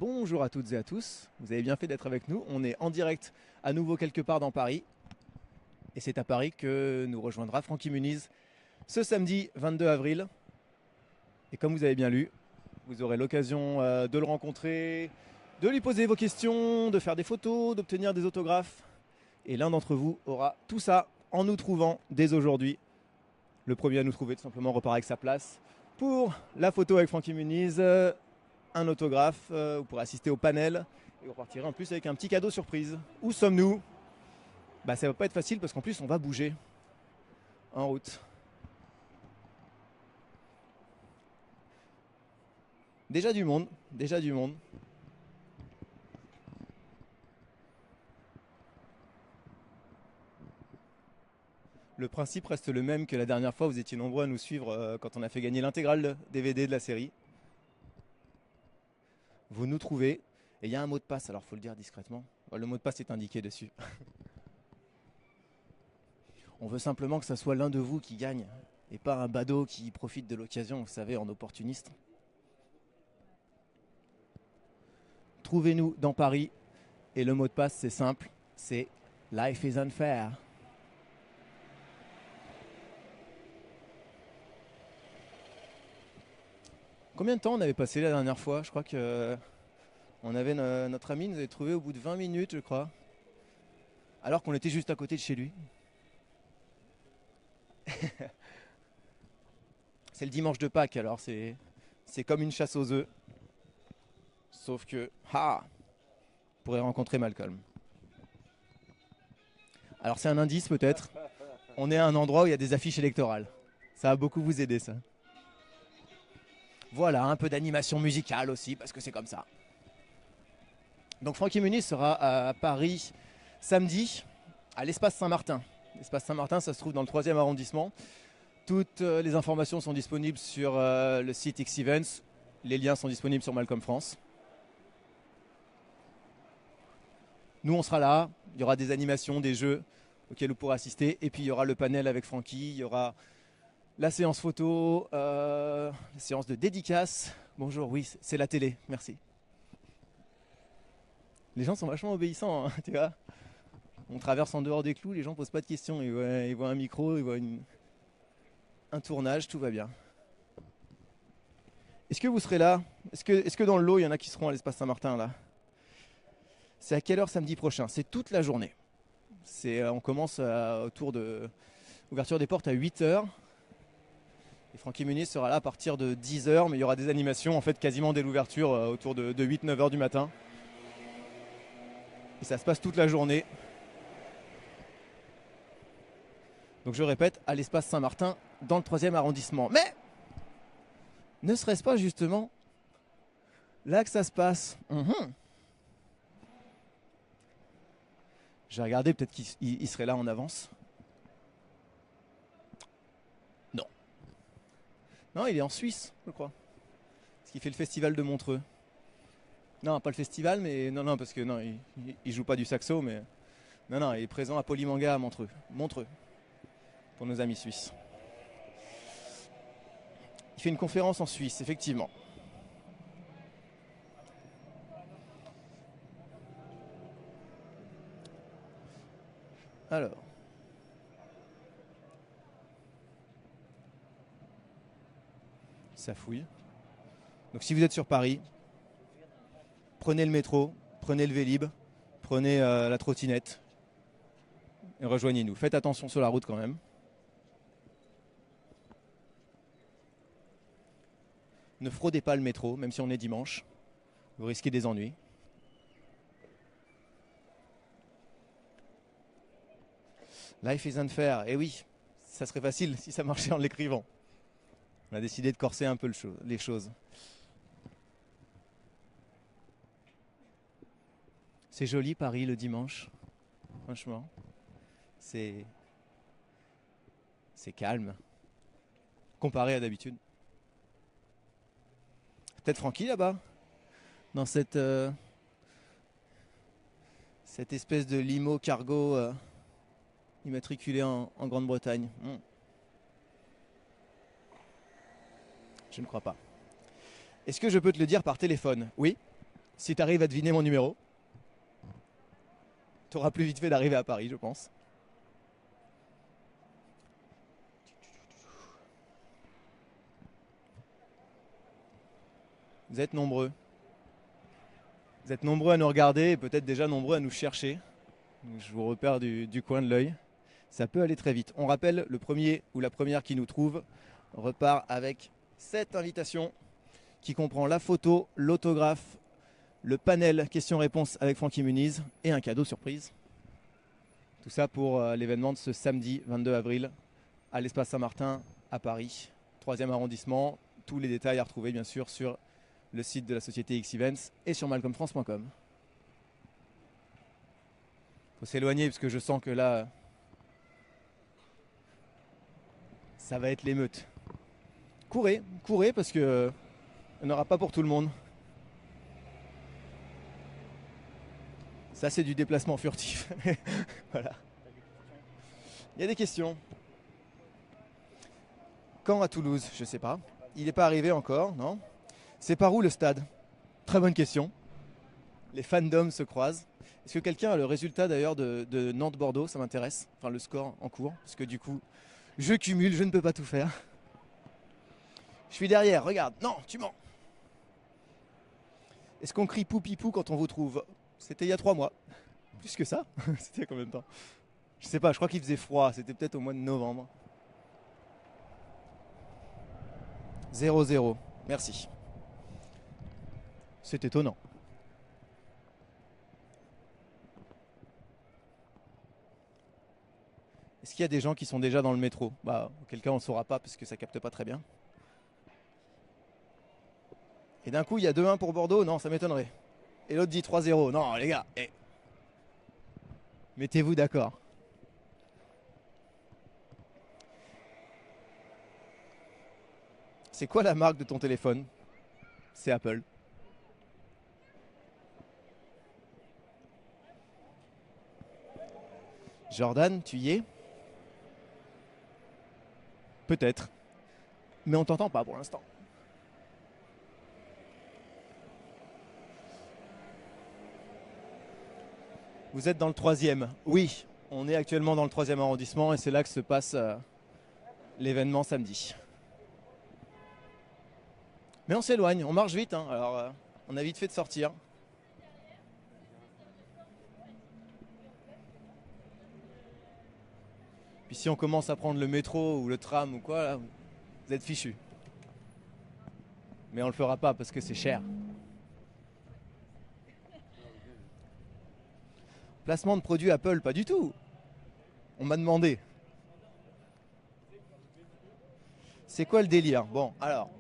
Bonjour à toutes et à tous, vous avez bien fait d'être avec nous. On est en direct à nouveau quelque part dans Paris. Et c'est à Paris que nous rejoindra Francky Muniz ce samedi 22 avril. Et comme vous avez bien lu, vous aurez l'occasion de le rencontrer, de lui poser vos questions, de faire des photos, d'obtenir des autographes. Et l'un d'entre vous aura tout ça en nous trouvant dès aujourd'hui. Le premier à nous trouver tout simplement repart avec sa place pour la photo avec Francky Muniz, un autographe, vous pourrez assister au panel et vous repartirez en plus avec un petit cadeau surprise. Où sommes-nous? Bah ça va pas être facile parce qu'en plus on va bouger en route. Déjà du monde, déjà du monde. Le principe reste le même que la dernière fois, vous étiez nombreux à nous suivre quand on a fait gagner l'intégrale DVD de la série. Vous nous trouvez et il y a un mot de passe, alors il faut le dire discrètement. Le mot de passe est indiqué dessus. On veut simplement que ça soit l'un de vous qui gagne et pas un badaud qui profite de l'occasion, vous savez, en opportuniste. Trouvez-nous dans Paris et le mot de passe c'est simple, c'est Life is unfair. Combien de temps on avait passé la dernière fois? Je crois que on avait notre ami nous avait trouvé au bout de 20 minutes, je crois. Alors qu'on était juste à côté de chez lui. C'est le dimanche de Pâques, alors c'est comme une chasse aux œufs. Sauf que, on pourrait rencontrer Malcolm. Alors c'est un indice peut-être. On est à un endroit où il y a des affiches électorales. Ça va beaucoup vous aider ça. Voilà, un peu d'animation musicale aussi, parce que c'est comme ça. Donc Francky Muniz sera à Paris samedi, à l'Espace Saint-Martin. L'Espace Saint-Martin, ça se trouve dans le 3e arrondissement. Toutes les informations sont disponibles sur le site X-Events. Les liens sont disponibles sur Malcolm France. Nous, on sera là. Il y aura des animations, des jeux auxquels vous pourrez assister. Et puis, il y aura le panel avec Francky. Il y aura la séance photo, la séance de dédicace. Bonjour, oui, c'est la télé. Merci. Les gens sont vachement obéissants, hein, tu vois. On traverse en dehors des clous, les gens posent pas de questions. Ils voient un micro, ils voient un tournage, tout va bien. Est-ce que vous serez là? Est-ce que dans le lot, il y en a qui seront à l'Espace Saint-Martin là? C'est à quelle heure samedi prochain? C'est toute la journée. On commence autour de ouverture des portes à 8h. Et Francky Muniz sera là à partir de 10h, mais il y aura des animations en fait quasiment dès l'ouverture autour de 8-9h du matin. Et ça se passe toute la journée. Donc je répète, à l'Espace Saint-Martin, dans le 3e arrondissement. Mais ne serait-ce pas justement là que ça se passe? J'ai regardé, peut-être qu'il serait là en avance. Non. Non, il est en Suisse, je crois. Parce qu'il fait le festival de Montreux. Non, pas le festival, mais non, parce que non, il joue pas du saxo, mais non, il est présent à Polymanga à Montreux. Montreux, pour nos amis suisses. Il fait une conférence en Suisse, effectivement. Alors. Ça fouille. Donc si vous êtes sur Paris, prenez le métro, prenez le Vélib, prenez la trottinette et rejoignez-nous. Faites attention sur la route quand même. Ne fraudez pas le métro, même si on est dimanche. Vous risquez des ennuis. Life is unfair. Et oui, ça serait facile si ça marchait en l'écrivant. On a décidé de corser un peu les choses. C'est joli Paris le dimanche. Franchement. C'est calme. Comparé à d'habitude. Peut-être Francky là-bas. Dans cette espèce de limo cargo immatriculé en Grande-Bretagne. Je ne crois pas. Est-ce que je peux te le dire par téléphone? Oui, Si tu arrives à deviner mon numéro, tu auras plus vite fait d'arriver à Paris, je pense. Vous êtes nombreux. Vous êtes nombreux à nous regarder et peut-être déjà nombreux à nous chercher. Je vous repère du coin de l'œil. Ça peut aller très vite. On rappelle, le premier ou la première qui nous trouve repart avec cette invitation qui comprend la photo, l'autographe, le panel questions-réponses avec Francky Muniz et un cadeau surprise. Tout ça pour l'événement de ce samedi 22 avril à l'Espace Saint-Martin à Paris, 3e arrondissement. Tous les détails à retrouver bien sûr sur le site de la société X-Events et sur malcolmfrance.com. Faut s'éloigner parce que je sens que là, ça va être l'émeute. Courez, courez parce que il n'y en aura pas pour tout le monde. Ça, c'est du déplacement furtif. Voilà. Il y a des questions. Quand à Toulouse? Je ne sais pas. Il n'est pas arrivé encore, non? C'est par où le stade? Très bonne question. Les fandoms se croisent. Est-ce que quelqu'un a le résultat d'ailleurs de Nantes-Bordeaux? Ça m'intéresse. Enfin, le score en cours. Parce que du coup, je cumule, je ne peux pas tout faire. Je suis derrière, regarde. Non, tu mens. Est-ce qu'on crie pou-pipou quand on vous trouve? C'était il y a 3 mois. Plus que ça. C'était il y a combien de temps? Je sais pas, je crois qu'il faisait froid. C'était peut-être au mois de novembre. 0-0. Merci. C'est étonnant. Est-ce qu'il y a des gens qui sont déjà dans le métro? Bah, auquel cas on ne saura pas parce que ça capte pas très bien. Et d'un coup, il y a 2-1 pour Bordeaux? Non, ça m'étonnerait. Et l'autre dit 3-0. Non, les gars, mettez-vous d'accord. C'est quoi la marque de ton téléphone? C'est Apple. Jordan, tu y es? Peut-être. Mais on t'entend pas pour l'instant. Vous êtes dans le 3e? Oui, on est actuellement dans le 3e arrondissement et c'est là que se passe l'événement samedi. Mais on s'éloigne, on marche vite, hein, alors on a vite fait de sortir. Puis si on commence à prendre le métro ou le tram ou quoi, là, vous êtes fichus. Mais on le fera pas parce que c'est cher. Placement de produits Apple, pas du tout. On m'a demandé. C'est quoi le délire? Bon, alors,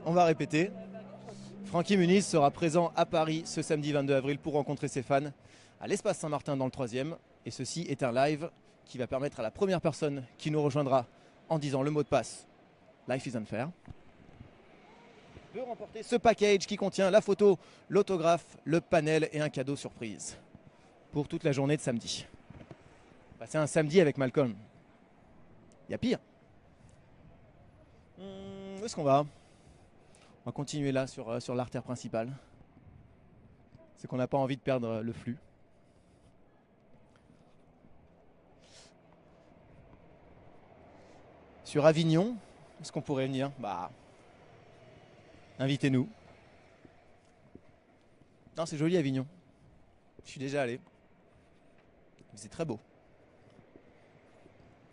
on va répéter. Francky Muniz sera présent à Paris ce samedi 22 avril pour rencontrer ses fans à l'Espace Saint-Martin dans le 3e. Et ceci est un live qui va permettre à la première personne qui nous rejoindra en disant le mot de passe Life is unfair de remporter ce package qui contient la photo, l'autographe, le panel et un cadeau surprise pour toute la journée de samedi. Passer un samedi avec Malcolm. Il y a pire. Où est-ce qu'on va? On va continuer là sur l'artère principale. C'est qu'on n'a pas envie de perdre le flux. Sur Avignon, est-ce qu'on pourrait venir? Bah, invitez-nous. Non, c'est joli Avignon. Je suis déjà allé. C'est très beau.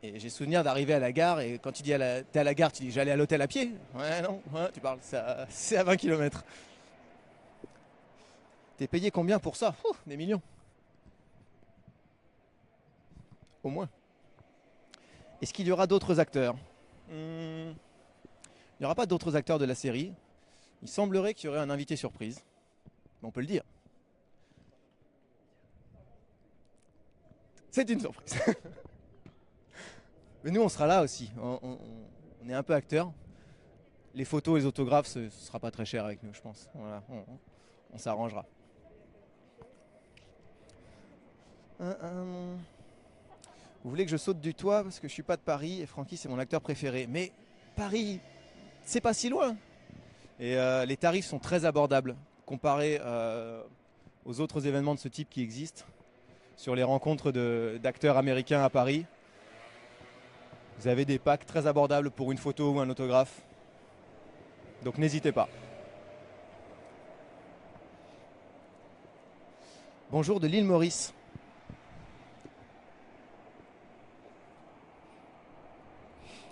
Et j'ai souvenir d'arriver à la gare et quand tu dis t'es à la gare, tu dis j'allais à l'hôtel à pied. Ouais, non, ouais, tu parles, c'est à 20 km. T'es payé combien pour ça? Des millions. Au moins. Est-ce qu'il y aura d'autres acteurs? Il n'y aura pas d'autres acteurs de la série. Il semblerait qu'il y aurait un invité surprise. Mais on peut le dire. C'est une surprise. Mais nous, on sera là aussi. On est un peu acteurs. Les photos et les autographes, ce ne sera pas très cher avec nous, je pense. Voilà, on s'arrangera. Vous voulez que je saute du toit parce que je suis pas de Paris et Francky c'est mon acteur préféré. Mais Paris, c'est pas si loin. Et les tarifs sont très abordables comparé aux autres événements de ce type qui existent, sur les rencontres d'acteurs américains à Paris, vous avez des packs très abordables pour une photo ou un autographe. Donc n'hésitez pas. Bonjour de l'île Maurice.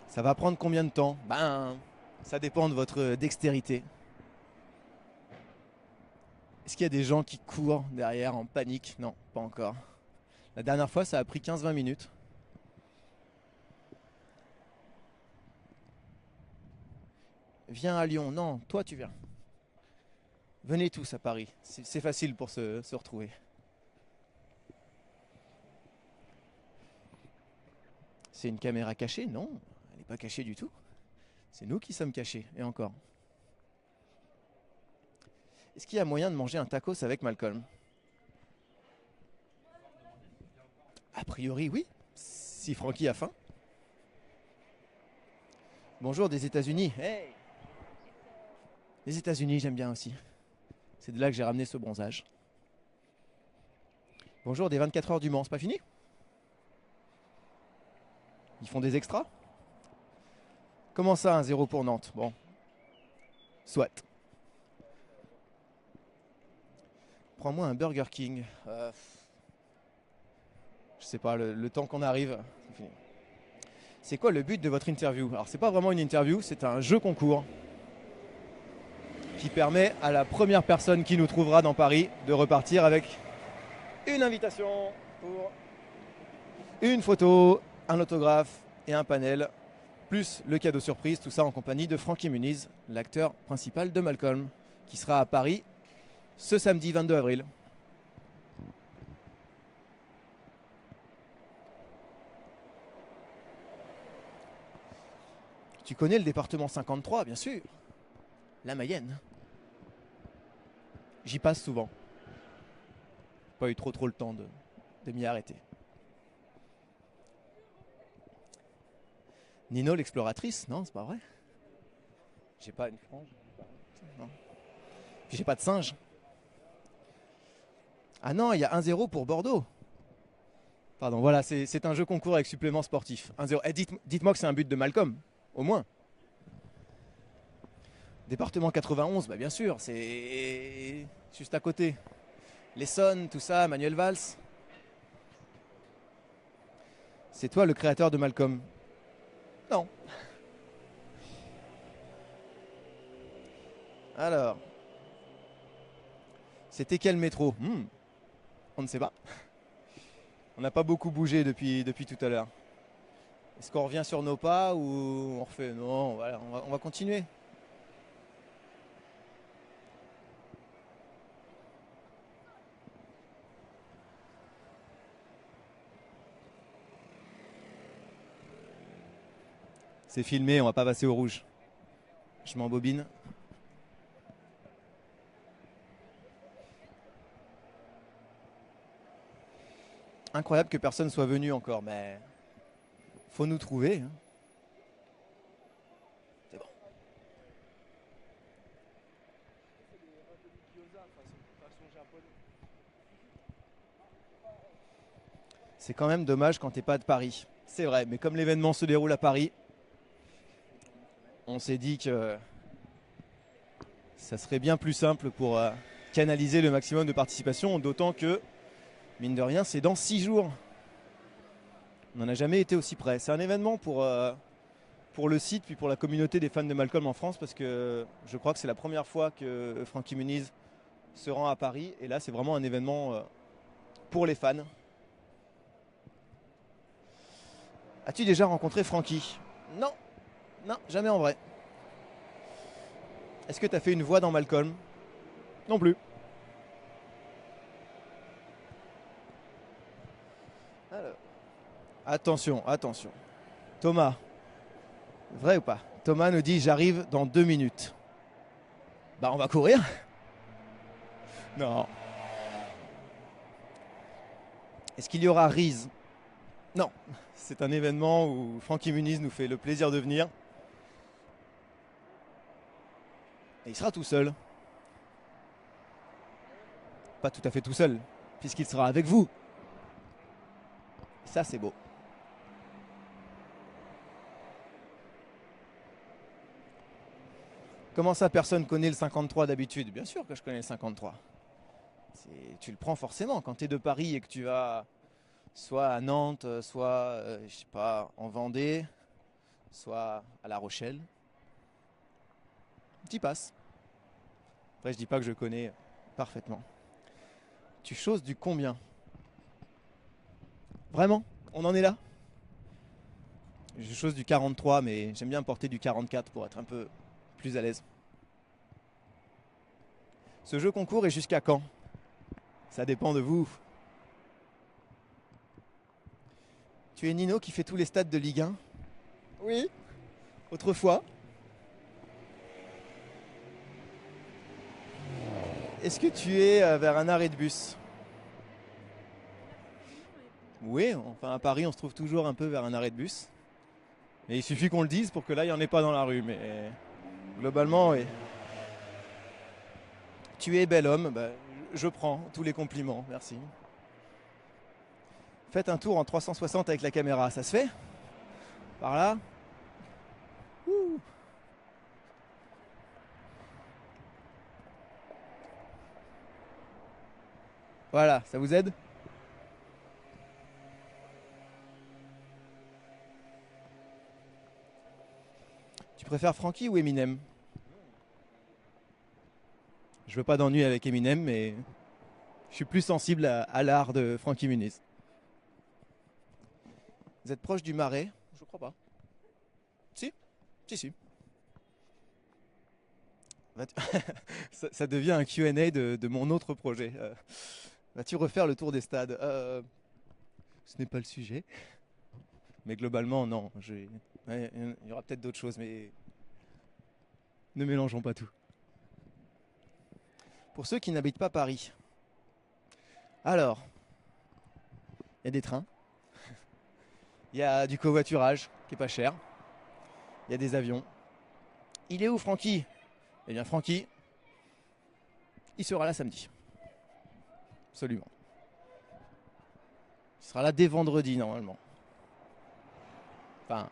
Ça va prendre combien de temps? Ben, ça dépend de votre dextérité. Est-ce qu'il y a des gens qui courent derrière en panique? Non, pas encore. La dernière fois, ça a pris 15-20 minutes. Viens à Lyon. Non, toi tu viens. Venez tous à Paris. C'est facile pour se retrouver. C'est une caméra cachée? Non, elle n'est pas cachée du tout. C'est nous qui sommes cachés, et encore. Est-ce qu'il y a moyen de manger un tacos avec Malcolm? A priori, oui, si Francky a faim. Bonjour des États-Unis. Hey! Les États-Unis, j'aime bien aussi. C'est de là que j'ai ramené ce bronzage. Bonjour des 24 heures du Mans, c'est pas fini? Ils font des extras? Comment ça, un 0 pour Nantes? Bon, soit. Prends-moi un Burger King. Je sais pas, le temps qu'on arrive. C'est quoi le but de votre interview? Alors c'est pas vraiment une interview, c'est un jeu concours qui permet à la première personne qui nous trouvera dans Paris de repartir avec une invitation pour une photo, un autographe et un panel, plus le cadeau surprise, tout ça en compagnie de Francky Muniz, l'acteur principal de Malcolm, qui sera à Paris ce samedi 22 avril. Tu connais le département 53, bien sûr. La Mayenne. J'y passe souvent. Pas eu trop le temps de m'y arrêter. Nino l'exploratrice, non, c'est pas vrai. J'ai pas une frange. Non. Puis j'ai pas de singe. Ah non, il y a 1-0 pour Bordeaux. Pardon, voilà, c'est un jeu concours avec supplément sportif. 1-0. Eh, dites-moi que c'est un but de Malcolm, au moins. Département 91, bah bien sûr, c'est juste à côté. L'Essonne, tout ça, Manuel Valls. C'est toi le créateur de Malcolm? Non. Alors, c'était quel métro? On ne sait pas. On n'a pas beaucoup bougé depuis tout à l'heure. Est-ce qu'on revient sur nos pas ou on refait? Non, voilà, on va continuer. C'est filmé, on va pas passer au rouge. Je m'embobine. Incroyable que personne soit venu encore, mais faut nous trouver. Hein. C'est bon. C'est quand même dommage quand t'es pas de Paris. C'est vrai, mais comme l'événement se déroule à Paris, on s'est dit que ça serait bien plus simple pour canaliser le maximum de participation, d'autant que, mine de rien, c'est dans 6 jours. On n'en a jamais été aussi près. C'est un événement pour le site, puis pour la communauté des fans de Malcolm en France, parce que je crois que c'est la première fois que Francky Muniz se rend à Paris, et là c'est vraiment un événement pour les fans. As-tu déjà rencontré Francky? Non, non, jamais en vrai. Est-ce que tu as fait une voix dans Malcolm? Non plus. Alors. Attention, attention. Thomas, vrai ou pas? Thomas nous dit j'arrive dans 2 minutes. Bah on va courir. Non. Est-ce qu'il y aura Reese? Non. C'est un événement où Francky Muniz nous fait le plaisir de venir. Et il sera tout seul. Pas tout à fait tout seul, puisqu'il sera avec vous. Ça, c'est beau. Comment ça, personne connaît le 53 d'habitude? Bien sûr que je connais le 53. Tu le prends forcément quand tu es de Paris et que tu vas soit à Nantes, soit, je sais pas, en Vendée, soit à La Rochelle. Tu y passes. Après, je dis pas que je connais parfaitement. Tu choses du combien? Vraiment? On en est là? Je chose du 43, mais j'aime bien porter du 44 pour être un peu plus à l'aise. Ce jeu concours est jusqu'à quand? Ça dépend de vous. Tu es Nino qui fait tous les stades de Ligue 1? Oui. Autrefois. Est-ce que tu es vers un arrêt de bus? Oui, enfin à Paris on se trouve toujours un peu vers un arrêt de bus. Mais il suffit qu'on le dise pour que là il n'y en ait pas dans la rue. Mais globalement, oui. Tu es bel homme, bah, je prends tous les compliments, merci. Faites un tour en 360 avec la caméra, ça se fait? Par là? Ouh. Voilà, ça vous aide? Tu préfères Frankie ou Eminem? Je veux pas d'ennui avec Eminem, mais je suis plus sensible à l'art de Frankie Muniz. Vous êtes proche du Marais? Je crois pas. Si? Si. Ça devient un Q&A de mon autre projet. Vas-tu refaire le tour des stades? Ce n'est pas le sujet. Mais globalement, non. Ouais, il y aura peut-être d'autres choses, mais ne mélangeons pas tout. Pour ceux qui n'habitent pas Paris, alors, il y a des trains, il y a du covoiturage qui est pas cher, il y a des avions. Il est où Francky? Eh bien Francky, il sera là samedi. Absolument. Il sera là dès vendredi normalement. Enfin,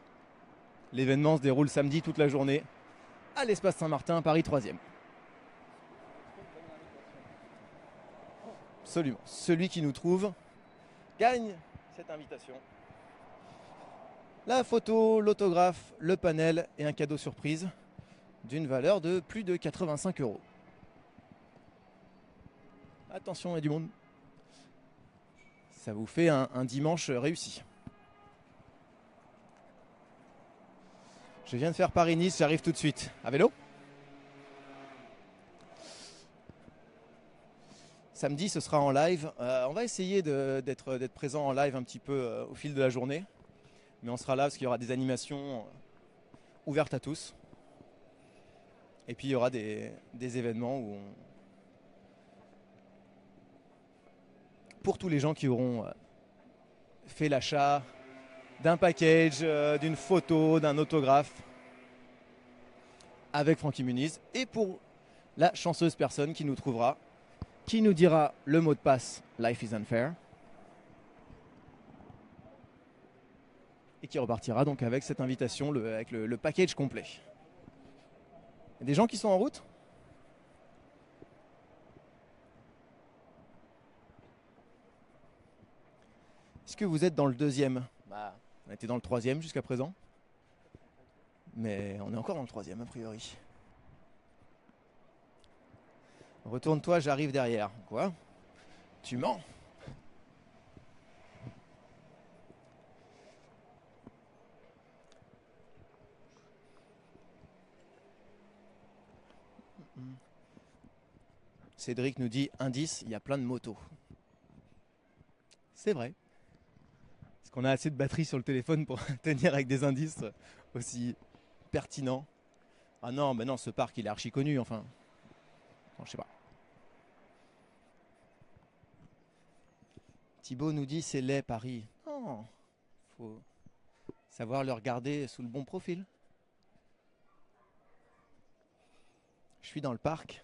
l'événement se déroule samedi toute la journée à l'espace Saint-Martin, Paris 3e. Absolument. Celui qui nous trouve gagne cette invitation. La photo, l'autographe, le panel et un cadeau surprise d'une valeur de plus de 85 €. Attention, il y a du monde. Ça vous fait un dimanche réussi. Je viens de faire Paris-Nice, j'arrive tout de suite. À vélo? Samedi, ce sera en live. On va essayer d'être présent en live un petit peu au fil de la journée. Mais on sera là parce qu'il y aura des animations ouvertes à tous. Et puis il y aura des événements où pour tous les gens qui auront fait l'achat d'un package, d'une photo, d'un autographe avec Francky Muniz. Et pour la chanceuse personne qui nous trouvera, qui nous dira le mot de passe Life is unfair. Et qui repartira donc avec cette invitation, avec le package complet. Il y a des gens qui sont en route? Est-ce que vous êtes dans le deuxième? On était dans le troisième jusqu'à présent. Mais on est encore dans le troisième a priori. Retourne-toi, j'arrive derrière. Quoi? Tu mens? Cédric nous dit indice, il y a plein de motos. C'est vrai. Est-ce qu'on a assez de batterie sur le téléphone pour tenir avec des indices aussi pertinents? Ah non, ben non, ce parc il est archi connu, enfin. Non, je sais pas. Thibaut nous dit c'est laid Paris. Non, faut savoir le regarder sous le bon profil. Je suis dans le parc.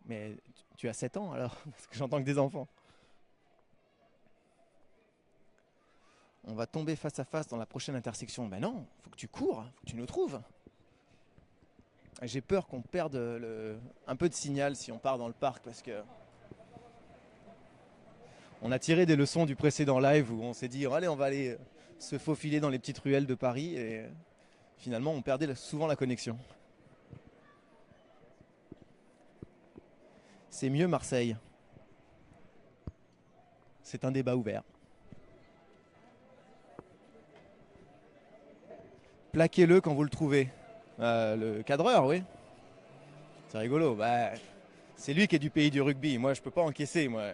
Mais tu as 7 ans alors, parce que j'entends que des enfants. On va tomber face à face dans la prochaine intersection. Ben non, faut que tu cours, faut que tu nous trouves. J'ai peur qu'on perde un peu de signal si on part dans le parc parce que on a tiré des leçons du précédent live où on s'est dit allez, on va aller se faufiler dans les petites ruelles de Paris et finalement on perdait souvent la connexion. C'est mieux Marseille. C'est un débat ouvert. Plaquez-le quand vous le trouvez. Le cadreur, oui. C'est rigolo. Bah, c'est lui qui est du pays du rugby. Moi, je peux pas encaisser, moi.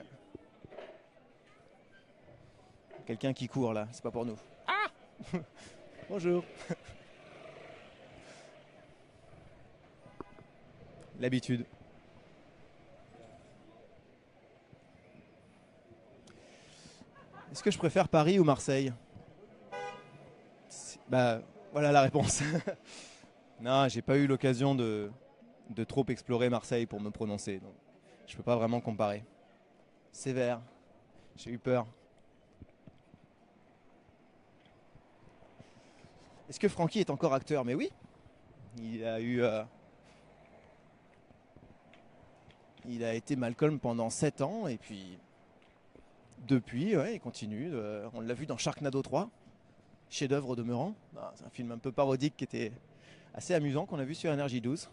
Quelqu'un qui court là, c'est pas pour nous. Ah Bonjour. L'habitude. Est-ce que je préfère Paris ou Marseille? Bah, voilà la réponse. Non, j'ai pas eu l'occasion de trop explorer Marseille pour me prononcer. Donc je peux pas vraiment comparer. Sévère. J'ai eu peur. Est-ce que Francky est encore acteur? Mais oui. Il a été Malcolm pendant 7 ans et puis depuis, ouais, il continue. On l'a vu dans Sharknado 3, chef-d'œuvre au demeurant. C'est un film un peu parodique qui était assez amusant qu'on a vu sur Énergie 12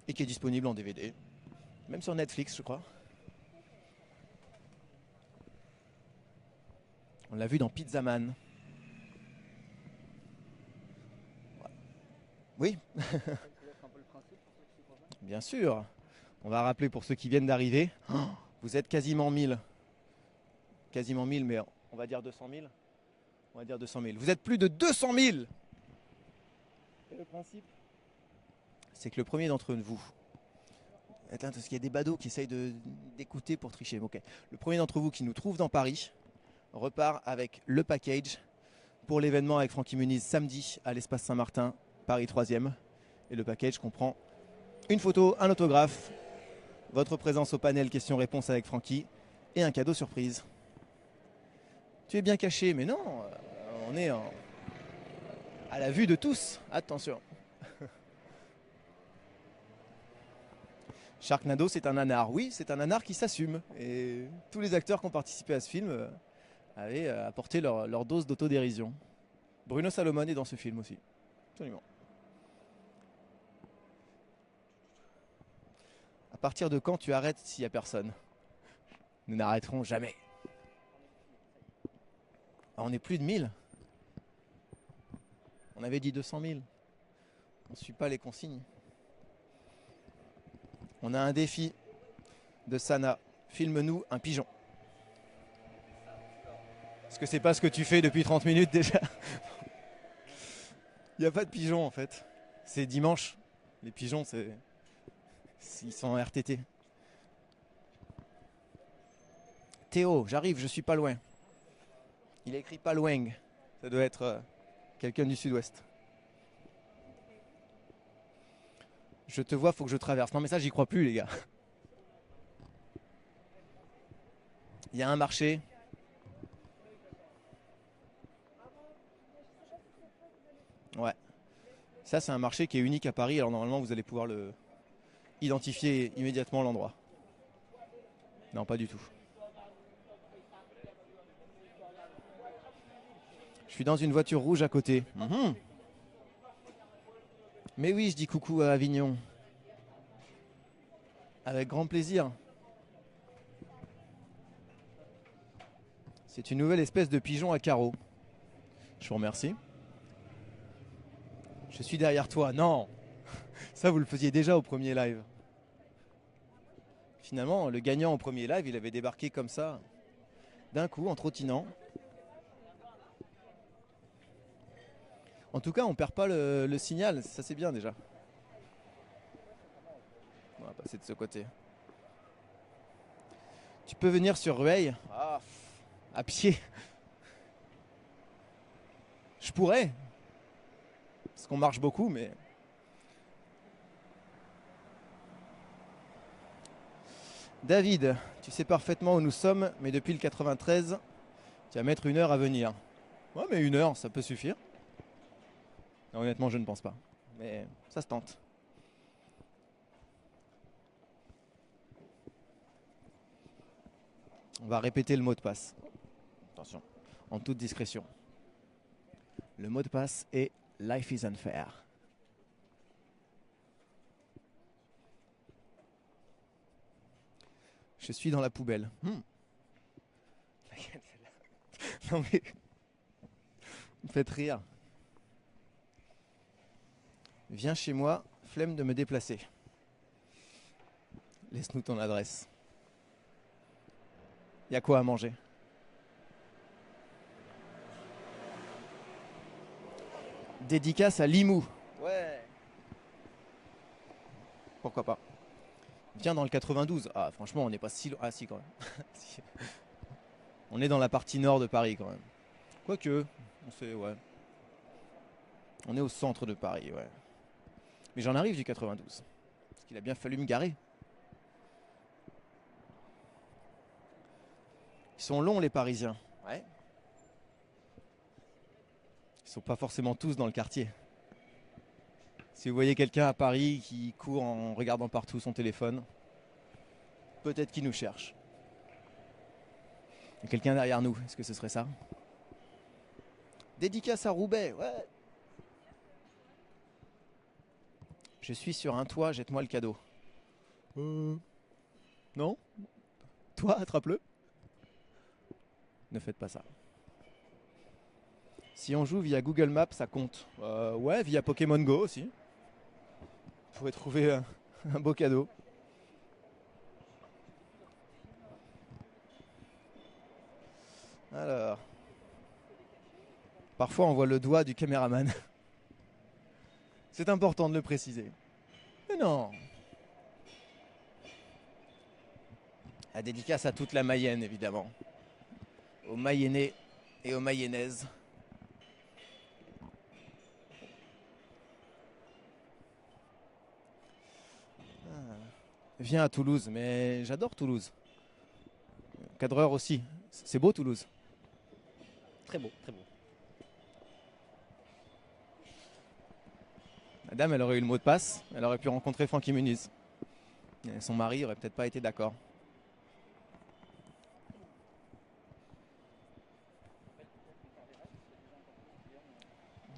et qui est disponible en DVD, même sur Netflix, je crois. On l'a vu dans Pizzaman. Oui. Bien sûr. On va rappeler pour ceux qui viennent d'arriver. Vous êtes quasiment 1000. Quasiment 1000, mais on va dire 200 000. On va dire 200 000. Vous êtes plus de 200 000. Et le principe, c'est que le premier d'entre vous... Attends, parce qu'il y a des badauds qui essayent d'écouter pour tricher. Okay. Le premier d'entre vous qui nous trouve dans Paris repart avec le package pour l'événement avec Francky Muniz samedi à l'Espace Saint-Martin, Paris 3e. Et le package comprend une photo, un autographe, votre présence au panel questions-réponses avec Francky et un cadeau surprise. Tu es bien caché, mais non, on est à la vue de tous. Attention. Sharknado, c'est un nanar. Oui, c'est un nanar qui s'assume. Et tous les acteurs qui ont participé à ce film avaient apporté leur dose d'autodérision. Bruno Salomon est dans ce film aussi. Absolument. À partir de quand tu arrêtes s'il n'y a personne? Nous n'arrêterons jamais. Ah, on est plus de 1000. On avait dit 200 000. On ne suit pas les consignes. On a un défi de Sana. Filme-nous un pigeon. Est-ce que c'est pas ce que tu fais depuis 30 minutes déjà? Il n'y a pas de pigeons en fait. C'est dimanche. Les pigeons, ils sont en RTT. Théo, j'arrive, je suis pas loin. Il a écrit pas loin. Ça doit être quelqu'un du sud-ouest. Je te vois, faut que je traverse. Non mais ça, j'y crois plus les gars. Il y a un marché. Ouais. Ça, c'est un marché qui est unique à Paris. Alors normalement, vous allez pouvoir identifier immédiatement l'endroit. Non, pas du tout. Je suis dans une voiture rouge à côté. Mais oui, je dis coucou à Avignon. Avec grand plaisir. C'est une nouvelle espèce de pigeon à carreaux. Je vous remercie. Je suis derrière toi. Non. Ça, vous le faisiez déjà au premier live. Finalement, le gagnant au premier live, il avait débarqué comme ça, d'un coup, en trottinant. En tout cas, on perd pas le signal. Ça, c'est bien déjà. On va passer de ce côté. Tu peux venir sur Rueil. Ah, à pied. Je pourrais. Parce qu'on marche beaucoup, mais... David, tu sais parfaitement où nous sommes, mais depuis le 93, tu vas mettre 1 heure à venir. Ouais, mais 1 heure, ça peut suffire. Non, honnêtement, je ne pense pas. Mais ça se tente. On va répéter le mot de passe. Attention, en toute discrétion. Le mot de passe est Life is unfair. Je suis dans la poubelle. Non mais, vous me faites rire. Viens chez moi, flemme de me déplacer. Laisse-nous ton adresse. Y a quoi à manger? Dédicace à Limoux. Ouais. Pourquoi pas. Viens dans le 92. Ah, franchement, on n'est pas si loin. Ah, si, quand même. Si. On est dans la partie nord de Paris, quand même. Quoique, on sait, ouais. On est au centre de Paris, ouais. Mais j'en arrive du 92. Parce qu'il a bien fallu me garer. Ils sont longs, les Parisiens. Ouais. Ils sont pas forcément tous dans le quartier. Si vous voyez quelqu'un à Paris qui court en regardant partout son téléphone, peut-être qu'il nous cherche. Il y a quelqu'un derrière nous, est-ce que ce serait ça? Dédicace à Roubaix, ouais. Je suis sur un toit, jette-moi le cadeau. Non? Toi, attrape-le. Ne faites pas ça. Si on joue via Google Maps, ça compte. Ouais, via Pokémon Go aussi. Vous pourrez trouver un beau cadeau. Alors. Parfois, on voit le doigt du caméraman. C'est important de le préciser. Mais non. La dédicace à toute la Mayenne, évidemment. Aux Mayennais et aux Mayennaises. Viens à Toulouse, mais j'adore Toulouse. Cadreur aussi. C'est beau Toulouse. Très beau, très beau. Madame, elle aurait eu le mot de passe, elle aurait pu rencontrer Francky Muniz. Et son mari aurait peut-être pas été d'accord.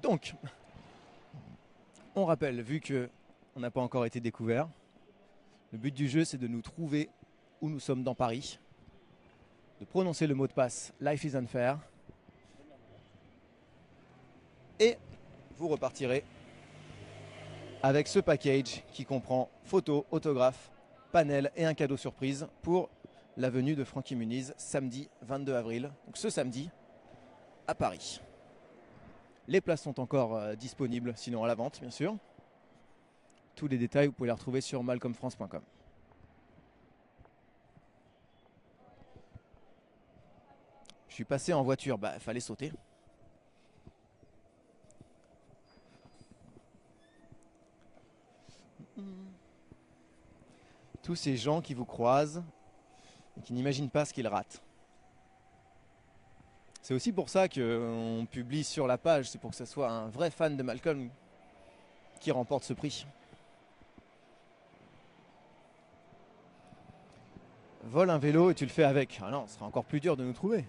Donc, on rappelle, vu que on n'a pas encore été découvert, le but du jeu c'est de nous trouver où nous sommes dans Paris, de prononcer le mot de passe Life is unfair, et vous repartirez avec ce package qui comprend photo, autographe, panel et un cadeau surprise pour la venue de Francky Muniz samedi 22 avril, donc ce samedi, à Paris. Les places sont encore disponibles, sinon à la vente bien sûr. Tous les détails, vous pouvez les retrouver sur malcolmfrance.com. Je suis passé en voiture, bah fallait sauter. Tous ces gens qui vous croisent et qui n'imaginent pas ce qu'ils ratent. C'est aussi pour ça qu'on publie sur la page, c'est pour que ce soit un vrai fan de Malcolm qui remporte ce prix. Vole un vélo et tu le fais avec. Ah non, ce sera encore plus dur de nous trouver.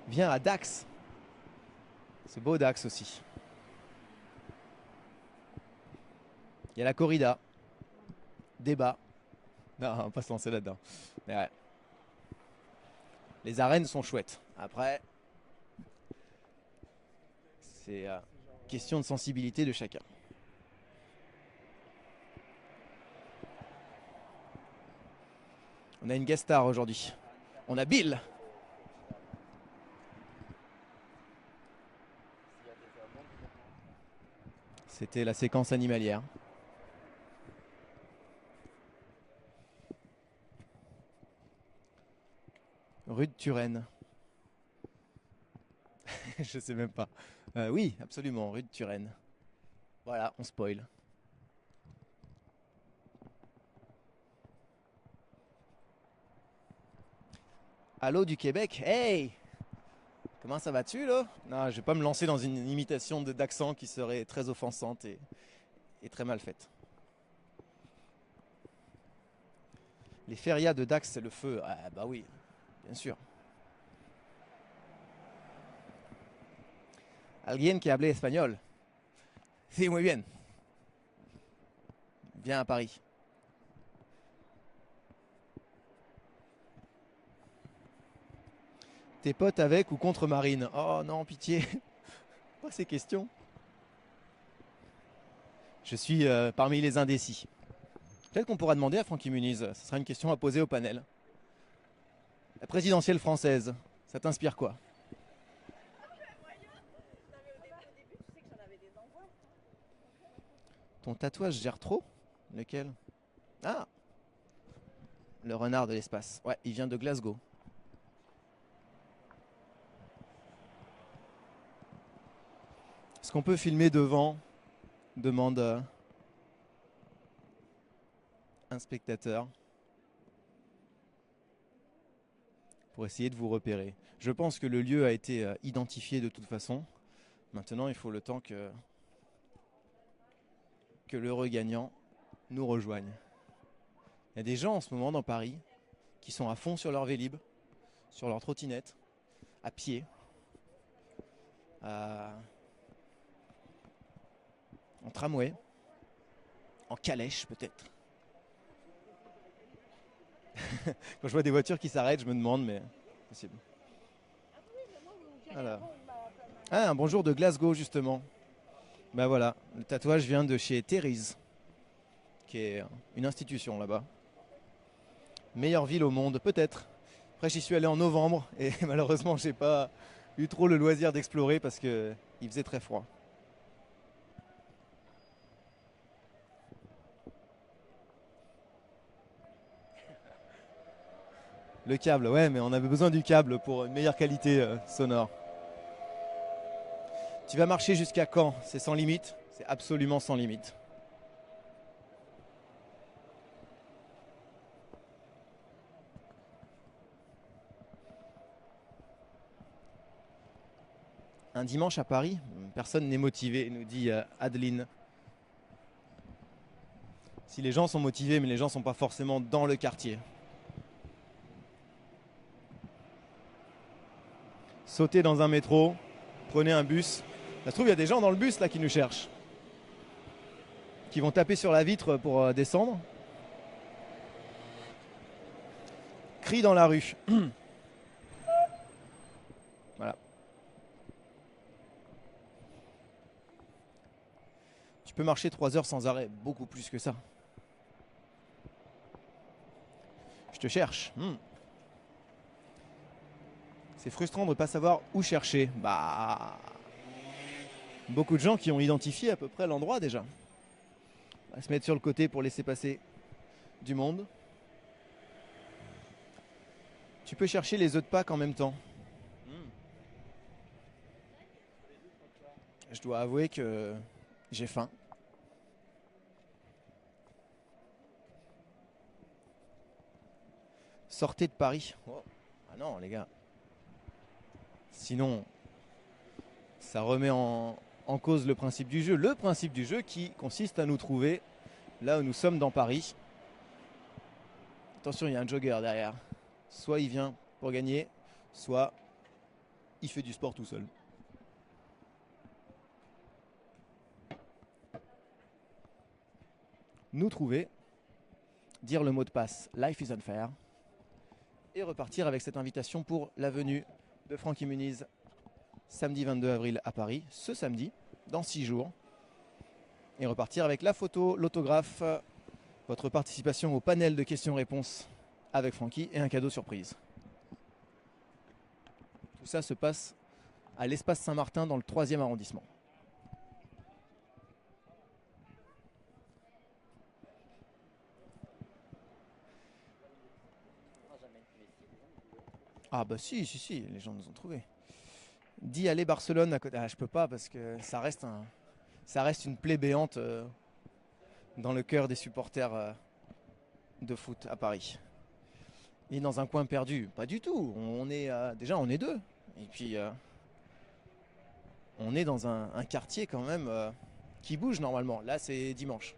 Viens à Dax. C'est beau Dax aussi. Il y a la corrida. Débat. Non, on va pas se lancer là-dedans. Mais ouais. Les arènes sont chouettes. Après, c'est question de sensibilité de chacun. On a une guest star aujourd'hui. On a Bill. C'était la séquence animalière. Rue de Turenne. Je sais même pas. Oui, absolument, rue de Turenne. Voilà, on spoil. Allô du Québec, hey! Comment ça va-tu là? Non, je vais pas me lancer dans une imitation d'accent qui serait très offensante et très mal faite. Les férias de Dax, c'est le feu. Ah bah oui, bien sûr. Alguien qui habla espagnol. Sí, muy bien. Viens à Paris. T'es pote avec ou contre Marine? Oh non, pitié. Pas ces questions. Je suis parmi les indécis. Peut-être qu'on pourra demander à Francky Muniz. Ce sera une question à poser au panel. La présidentielle française, ça t'inspire quoi? Ton tatouage gère trop? Lequel? Ah, le renard de l'espace. Ouais, il vient de Glasgow. Est-ce qu'on peut filmer devant? Demande un spectateur. Pour essayer de vous repérer. Je pense que le lieu a été identifié de toute façon. Maintenant, il faut le temps que l'heureux gagnant nous rejoigne. Il y a des gens en ce moment dans Paris qui sont à fond sur leur Vélib, sur leur trottinette, à pied, en tramway, en calèche peut-être. Quand je vois des voitures qui s'arrêtent, je me demande, mais possible. Alors. Ah, un bonjour de Glasgow justement. Ben voilà, le tatouage vient de chez Terry's, qui est une institution là-bas. Meilleure ville au monde, peut-être. Après, j'y suis allé en novembre et malheureusement, j'ai pas eu trop le loisir d'explorer parce que il faisait très froid. Le câble, ouais, mais on avait besoin du câble pour une meilleure qualité sonore. Tu vas marcher jusqu'à quand? C'est sans limite? C'est absolument sans limite. Un dimanche à Paris, personne n'est motivé, nous dit Adeline. Si les gens sont motivés, mais les gens ne sont pas forcément dans le quartier. Sautez dans un métro, prenez un bus. Ça se trouve, il y a des gens dans le bus là qui nous cherchent, qui vont taper sur la vitre pour descendre. Crie dans la rue. Voilà. Tu peux marcher 3 heures sans arrêt, beaucoup plus que ça. Je te cherche. C'est frustrant de ne pas savoir où chercher. Bah, beaucoup de gens qui ont identifié à peu près l'endroit déjà. On va se mettre sur le côté pour laisser passer du monde. Tu peux chercher les œufs de Pâques en même temps. Je dois avouer que j'ai faim. Sortez de Paris. Oh. Ah non, les gars. Sinon, ça remet en cause le principe du jeu. Le principe du jeu qui consiste à nous trouver là où nous sommes dans Paris. Attention, il y a un jogger derrière. Soit il vient pour gagner, soit il fait du sport tout seul. Nous trouver, dire le mot de passe Life is unfair et repartir avec cette invitation pour la venue de Francky Muniz samedi 22 avril à Paris, ce samedi, dans 6 jours. Et repartir avec la photo, l'autographe, votre participation au panel de questions-réponses avec Francky et un cadeau surprise. Tout ça se passe à l'espace Saint-Martin dans le 3e arrondissement. Ah bah si, les gens nous ont trouvés. dit aller Barcelone à côté. Ah, je peux pas parce que ça reste une plaie béante dans le cœur des supporters de foot à Paris. Il est dans un coin perdu. Pas du tout. On est déjà on est deux. Et puis on est dans un quartier quand même qui bouge normalement. Là c'est dimanche.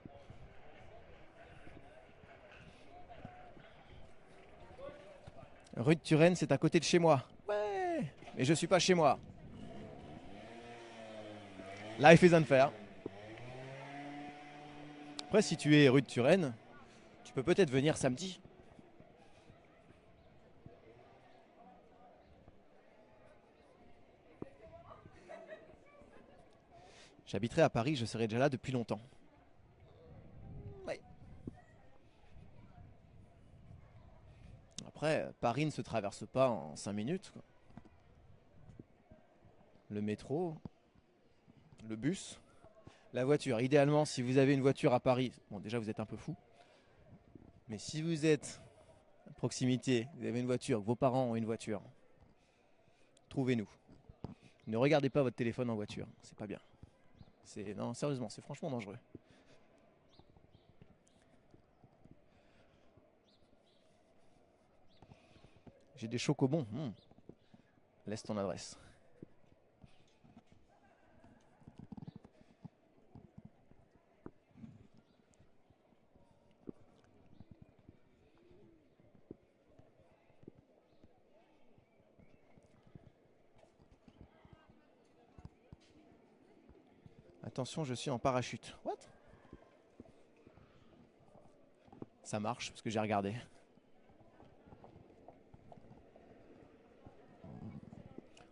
Rue de Turenne, c'est à côté de chez moi. Ouais. Mais je suis pas chez moi. Life is unfair. Après, si tu es rue de Turenne, tu peux peut-être venir samedi. J'habiterai à Paris, je serai déjà là depuis longtemps. Ouais. Après, Paris ne se traverse pas en 5 minutes, quoi. Le métro, le bus, la voiture. Idéalement, si vous avez une voiture à Paris, bon déjà vous êtes un peu fou. Mais si vous êtes à proximité, vous avez une voiture, vos parents ont une voiture, trouvez-nous. Ne regardez pas votre téléphone en voiture, c'est pas bien. Non, sérieusement, c'est franchement dangereux. J'ai des chocobons. Laisse ton adresse. Attention, je suis en parachute. What? Ça marche parce que j'ai regardé.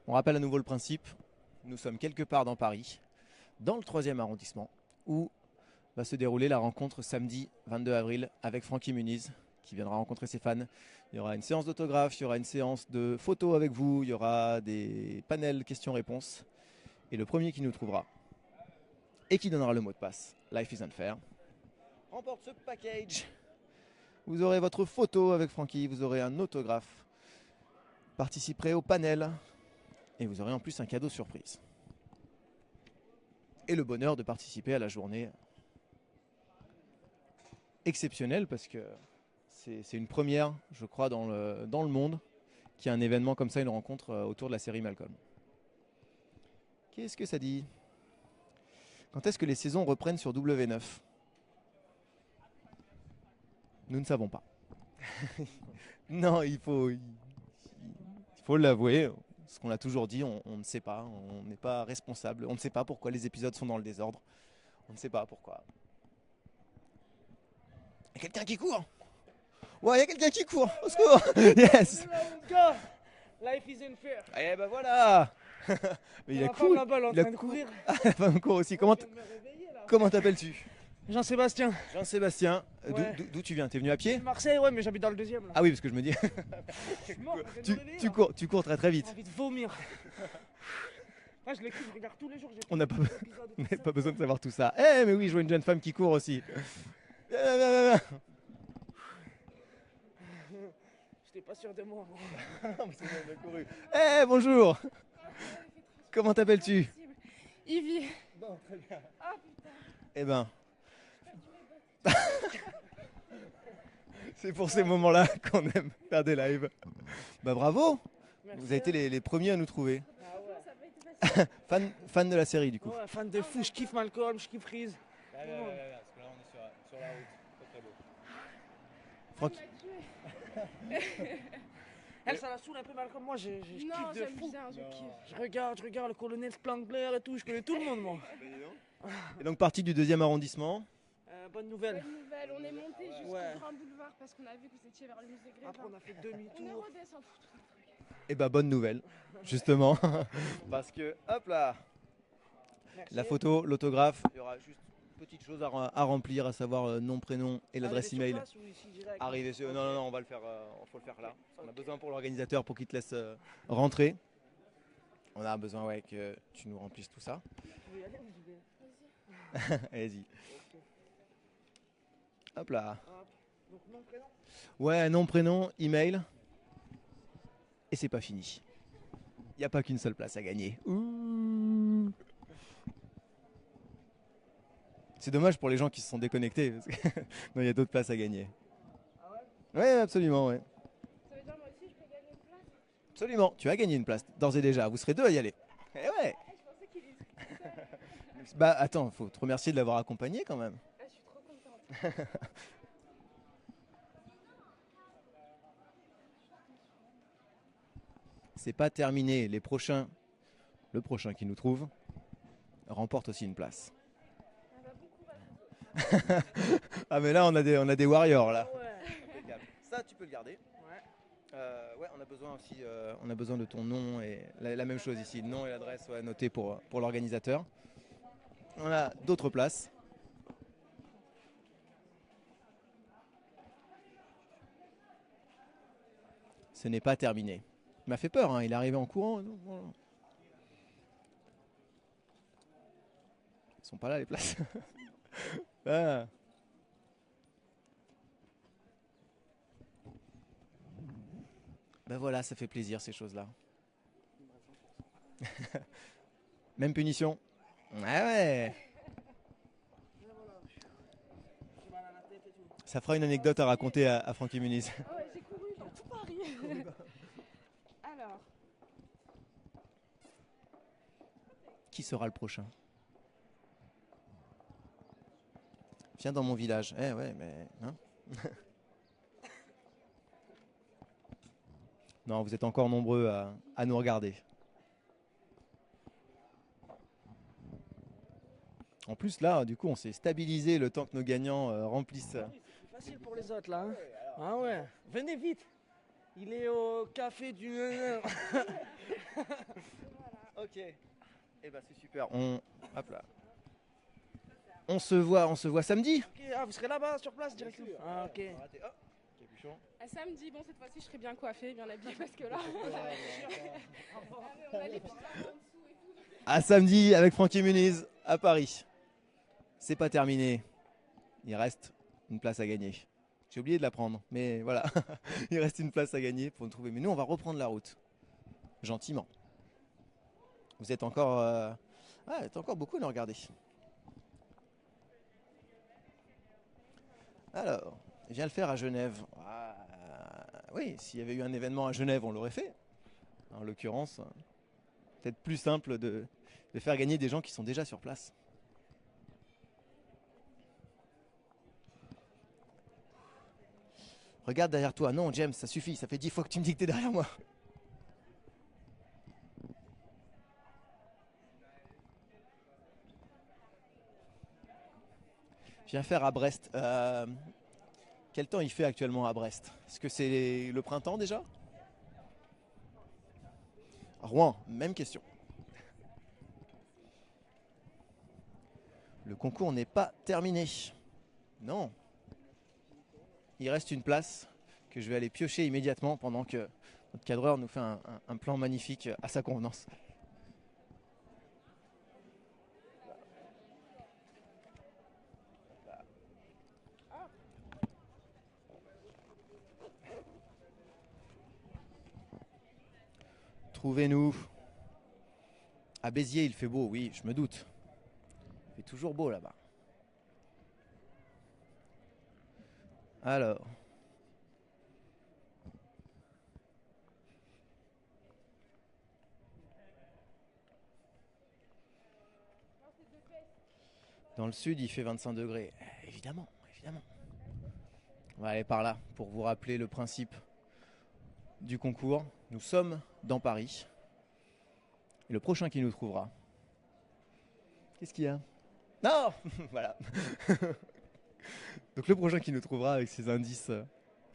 On rappelle à nouveau le principe. Nous sommes quelque part dans Paris, dans le 3e arrondissement, où va se dérouler la rencontre samedi 22 avril avec Francky Muniz, qui viendra rencontrer ses fans. Il y aura une séance d'autographes, il y aura une séance de photos avec vous, il y aura des panels questions-réponses. Et le premier qui nous trouvera et qui donnera le mot de passe, Life is unfair, remporte ce package. Vous aurez votre photo avec Francky, vous aurez un autographe, participerez au panel et vous aurez en plus un cadeau surprise. Et le bonheur de participer à la journée exceptionnelle parce que c'est une première, je crois, dans le monde qu'il y a un événement comme ça, une rencontre autour de la série Malcolm. Qu'est-ce que ça dit ? Quand est-ce que les saisons reprennent sur W9 ? Nous ne savons pas. Non, il faut l'avouer. Ce qu'on a toujours dit, on ne sait pas. On n'est pas responsable. On ne sait pas pourquoi les épisodes sont dans le désordre. On ne sait pas pourquoi. Il y a quelqu'un qui court. Ouais, il y a quelqu'un qui court. Au secours. Yes. Life is unfair. Eh ben voilà. Mais il a couru. Là-bas, elle est en train de courir. La femme court aussi. Comment t'appelles-tu ? Jean-Sébastien. Jean-Sébastien. Ouais. D'où tu viens ? T'es venu à pied ? Marseille, ouais, mais j'habite dans le 2e. Là. Ah oui, parce que je me dis. Je suis mort, je viens de me réveiller, là. Tu cours très très vite. J'ai envie de vomir. Moi, je l'écoute, je regarde tous les jours. On n'a pas besoin de savoir tout ça. Eh mais oui, je vois une jeune femme qui court aussi. Viens. J'étais pas sûr de moi. Eh bonjour. Comment t'appelles-tu ? Ivy. Bon, très bien. Ah putain. Eh ben. C'est pour ces moments-là qu'on aime faire des lives. Bah bravo. Merci. Vous avez été les premiers à nous trouver. Ah ouais. Ça va être facile. Fan de la série du coup. Ouais, fan de fou, je kiffe Malcolm, je kiffe Freeze. Parce que là, on est sur la route. Très beau. Franck, Elle, ça la saoule un peu Malcolm. Moi, je Non, kiffe de j'aime fou. bien, je kiffe. Je regarde le colonel Splangler et tout. Je connais tout le monde, moi. et donc partie du 2e arrondissement. Bonne nouvelle. Bonne nouvelle, on est monté jusqu'au Ouais. Grand Boulevard parce qu'on a vu que vous étiez vers le musée Grévin. Après, on a fait On est demi-tour. redescendu. Et bah bonne nouvelle, justement. Parce que hop là, Merci. la photo, l'autographe, il y aura juste une petite chose à remplir, à savoir nom, prénom et l'adresse Arrivé sur email. place ou ici direct? Arrivé sur... Ok. Non, on va le faire, faut le faire là. On a Ok. besoin pour l'organisateur pour qu'il te laisse rentrer. On a besoin que tu nous remplisses tout ça. Vous pouvez y aller, vous pouvez. Allez-y. Ok. Hop là. Hop. Donc, nom, prénom. Ouais, nom, prénom, email. Et c'est pas fini. Il n'y a pas qu'une seule place à gagner. Ouh. C'est dommage pour les gens qui se sont déconnectés. Parce que non, il y a d'autres places à gagner. Ah ouais? Ouais, absolument, ouais. Ça veut dire moi aussi je peux gagner une place? Absolument. Tu as gagné une place, d'ores et déjà. Vous serez deux à y aller. Eh ouais. Ah, je pensais qu'il était tout seul. Bah attends, faut te remercier de l'avoir accompagné quand même. Ah, je suis trop contente. C'est pas terminé. Le prochain qui nous trouve remporte aussi une place. Ah bah, bon courage. Ah mais là on a des warriors là. Ah ouais. Impeccable. Ça tu peux le garder. Ouais. Ouais, on a besoin aussi, on a besoin de ton nom et la même chose ici, le nom et l'adresse ouais, notés pour l'organisateur. On a d'autres places. Ce n'est pas terminé. Il m'a fait peur, hein, il est arrivé en courant. Ils sont pas là les places. Ah. Ben voilà, ça fait plaisir ces choses-là. Même punition. Ouais ouais. J'ai mal à la tête et tout. Ça fera une anecdote à raconter à Francky Muniz. Ah ouais, j'ai couru dans tout Paris. Alors, Qui sera le prochain? Viens dans mon village. Eh ouais, mais... Hein. Non, vous êtes encore nombreux à nous regarder. En plus, là, du coup, on s'est stabilisé le temps que nos gagnants remplissent. Oui, c'est plus facile pour les autres là. Hein. Ah ouais. Venez vite. Il est au café du. Ok. Eh ben, c'est super. Hop là. On se voit samedi. Ok, ah, vous serez là-bas sur place directement. Ah ok. Capuchon. à samedi, bon, cette fois-ci je serai bien coiffée, bien habillée parce que là, on a les pyjamas en dessous et tout. À samedi avec Francky Muniz à Paris. C'est pas terminé. Il reste une place à gagner. J'ai oublié de la prendre, mais voilà. Il reste une place à gagner pour nous trouver. Mais nous, on va reprendre la route. Gentiment. Vous êtes encore, il y a encore beaucoup à nous regarder. Alors, viens le faire à Genève. Ah, oui, s'il y avait eu un événement à Genève, on l'aurait fait. En l'occurrence, peut-être plus simple de faire gagner des gens qui sont déjà sur place. Regarde derrière toi. Non, James, ça suffit. Ça fait 10 fois que tu me dis que t'es derrière moi. Viens faire à Brest. Quel temps il fait actuellement à Brest? Est-ce que c'est le printemps déjà? Rouen, même question. Le concours n'est pas terminé. Non. Il reste une place que je vais aller piocher immédiatement pendant que notre cadreur nous fait un plan magnifique à sa convenance. Trouvez-nous. À Béziers, il fait beau, oui, je me doute. Il fait toujours beau là-bas. Alors. Dans le sud, il fait 25 degrés. Évidemment, évidemment. On va aller par là pour vous rappeler le principe du concours. Nous sommes dans Paris. Et le prochain qui nous trouvera. Qu'est-ce qu'il y a? Non. Voilà. Donc le prochain qui nous trouvera avec ses indices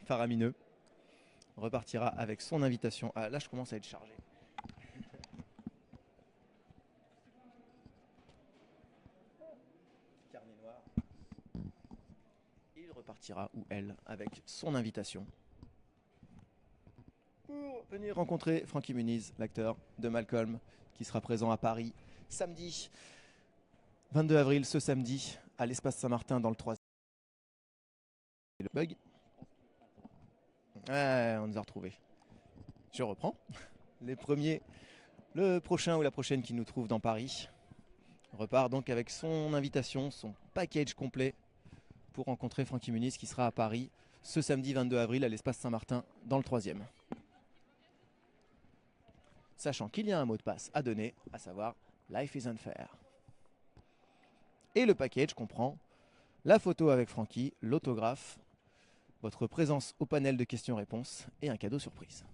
faramineux repartira avec son invitation. Ah, là, je commence à être chargé. Carnet noir. Il repartira, ou elle, avec son invitation pour venir rencontrer Francky Muniz, l'acteur de Malcolm, qui sera présent à Paris samedi 22 avril, ce samedi, à l'espace Saint-Martin dans le 3e. Le bug. Ouais, on nous a retrouvés. Je reprends. Les premiers Le prochain ou la prochaine qui nous trouve dans Paris repart donc avec son invitation, son package complet pour rencontrer Francky Muniz qui sera à Paris ce samedi 22 avril à l'espace Saint-Martin dans le 3e. Sachant qu'il y a un mot de passe à donner, à savoir Life is unfair. Et le package comprend la photo avec Francky, l'autographe, votre présence au panel de questions-réponses et un cadeau surprise.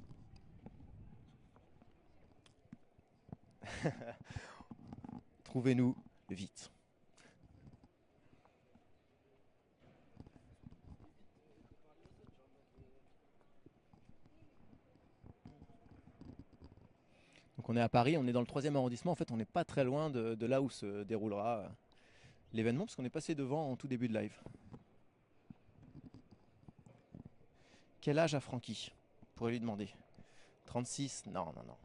Trouvez-nous vite. Donc on est à Paris, on est dans le 3e arrondissement. En fait, on n'est pas très loin de là où se déroulera l'événement, parce qu'on est passé devant en tout début de live. Quel âge a Francky? Vous pourrez lui demander. 36? Non, non, non.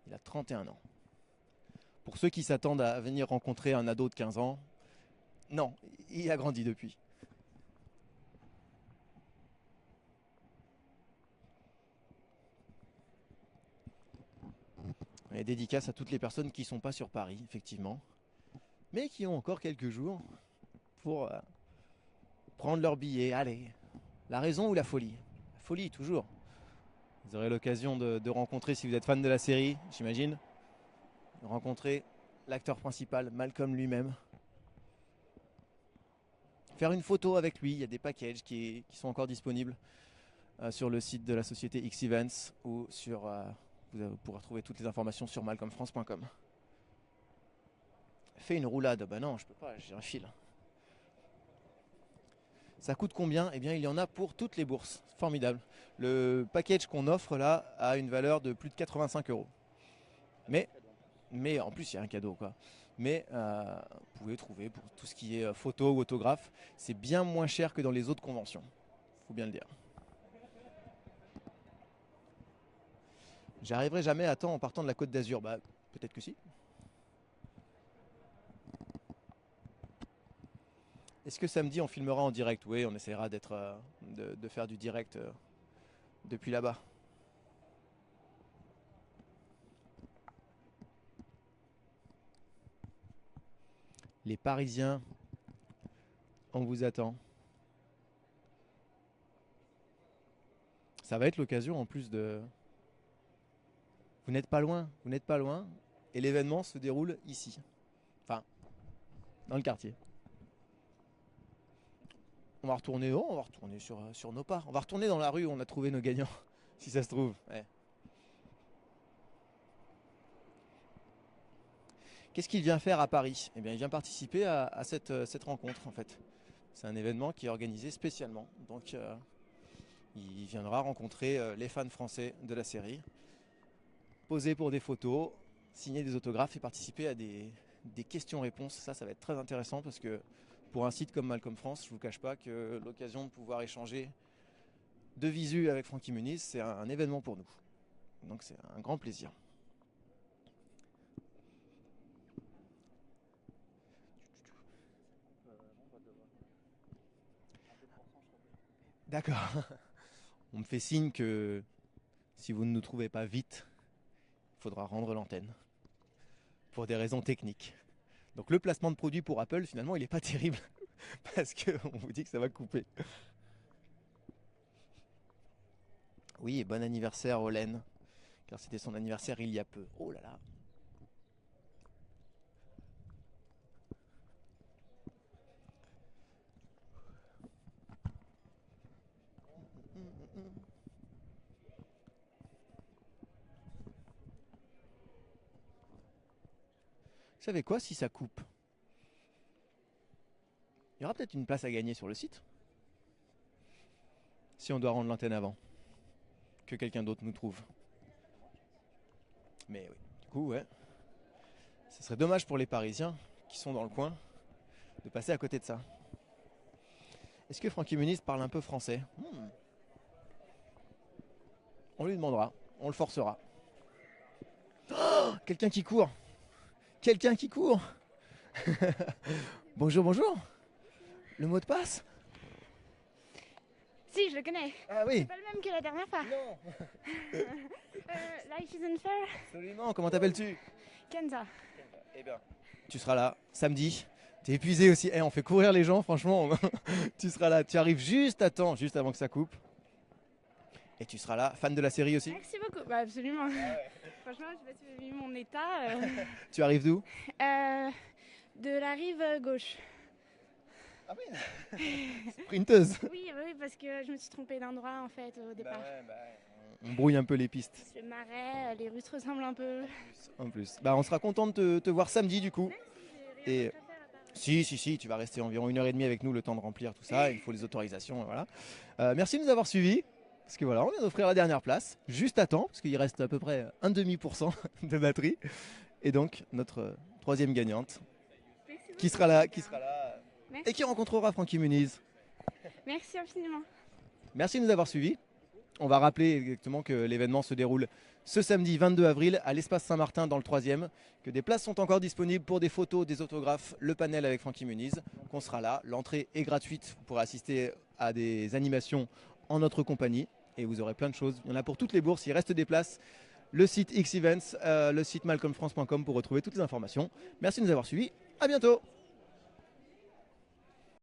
Il a 31 ans. Pour ceux qui s'attendent à venir rencontrer un ado de 15 ans, non, il a grandi depuis. Et dédicace à toutes les personnes qui ne sont pas sur Paris, effectivement, mais qui ont encore quelques jours pour prendre leur billet. Allez, la raison ou la folie? La folie, toujours. Vous aurez l'occasion de rencontrer, si vous êtes fan de la série, j'imagine, de rencontrer l'acteur principal, Malcolm lui-même. Faire une photo avec lui, il y a des packages qui sont encore disponibles sur le site de la société X Events ou sur... vous pourrez retrouver toutes les informations sur malcolmfrance.com. Fais une roulade. Bah non, je peux pas, j'ai un fil. Ça coûte combien? Eh bien, il y en a pour toutes les bourses. Formidable. Le package qu'on offre là a une valeur de plus de 85 €. Mais en plus, il y a un cadeau, quoi. Mais vous pouvez trouver pour tout ce qui est photo ou autographe, c'est bien moins cher que dans les autres conventions. Faut bien le dire. J'arriverai jamais à temps en partant de la Côte d'Azur. Bah, peut-être que si. Est-ce que samedi on filmera en direct? Oui, on essaiera de faire du direct depuis là-bas. Les Parisiens, on vous attend. Ça va être l'occasion en plus de... Vous n'êtes pas loin, et l'événement se déroule ici. Enfin, dans le quartier. On va retourner sur nos pas. On va retourner dans la rue où on a trouvé nos gagnants, si ça se trouve. Ouais. Qu'est-ce qu'il vient faire à Paris? Eh bien, il vient participer à cette rencontre, en fait. C'est un événement qui est organisé spécialement. Donc, il viendra rencontrer les fans français de la série, poser pour des photos, signer des autographes et participer à des questions-réponses. Ça va être très intéressant parce que pour un site comme Malcolm France, je ne vous cache pas que l'occasion de pouvoir échanger de visu avec Francky Muniz, c'est un événement pour nous. Donc c'est un grand plaisir. D'accord. On me fait signe que si vous ne nous trouvez pas vite, il faudra rendre l'antenne pour des raisons techniques. Donc le placement de produit pour Apple, finalement, il n'est pas terrible parce qu'on vous dit que ça va couper. Oui, et bon anniversaire Olen, car c'était son anniversaire il y a peu. Oh là là. Vous savez quoi, si ça coupe? Il y aura peut-être une place à gagner sur le site. Si on doit rendre l'antenne avant. Que quelqu'un d'autre nous trouve. Mais oui, du coup, ouais. Ce serait dommage pour les Parisiens qui sont dans le coin de passer à côté de ça. Est-ce que Francky Muniz parle un peu français? On lui demandera, on le forcera. Oh, quelqu'un qui court! Quelqu'un qui court! Bonjour, bonjour! Le mot de passe? Si, je le connais. Ah oui. C'est pas le même que la dernière fois. Non. Life isn't fair. Absolument. Comment t'appelles-tu? Kenza. Eh bien, tu seras là samedi. T'es épuisé aussi. On fait courir les gens, franchement. Tu seras là. Tu arrives juste à temps, juste avant que ça coupe. Et tu seras là, fan de la série aussi. Merci beaucoup. Bah, absolument. Franchement, je sais pas si vous avez vu mon état. Tu arrives d'où? De la rive gauche. Ah oui. Sprinteuse. Oui, parce que je me suis trompée d'endroit en fait au départ. On brouille un peu les pistes. Le marais, les rues se ressemblent un peu. En plus. On sera content de te voir samedi du coup. J'ai rien Et d'autre à faire à part. si, tu vas rester environ 1h30 avec nous, le temps de remplir tout ça. Il faut les autorisations, voilà. Merci de nous avoir suivis. Parce que voilà, on vient d'offrir la dernière place, juste à temps, parce qu'il reste à peu près 1,5% de batterie. Et donc, notre troisième gagnante, Merci qui beaucoup. sera là, Merci. et qui rencontrera Francky Muniz. Merci infiniment. Merci de nous avoir suivis. On va rappeler exactement que l'événement se déroule ce samedi 22 avril à l'espace Saint-Martin dans le 3e, que des places sont encore disponibles pour des photos, des autographes, le panel avec Francky Muniz, qu'on sera là. L'entrée est gratuite, vous pourrez assister à des animations en notre compagnie et vous aurez plein de choses. Il y en a pour toutes les bourses, il reste des places. Le site X-Events, le site malcolmfrance.com pour retrouver toutes les informations. Merci de nous avoir suivis, à bientôt.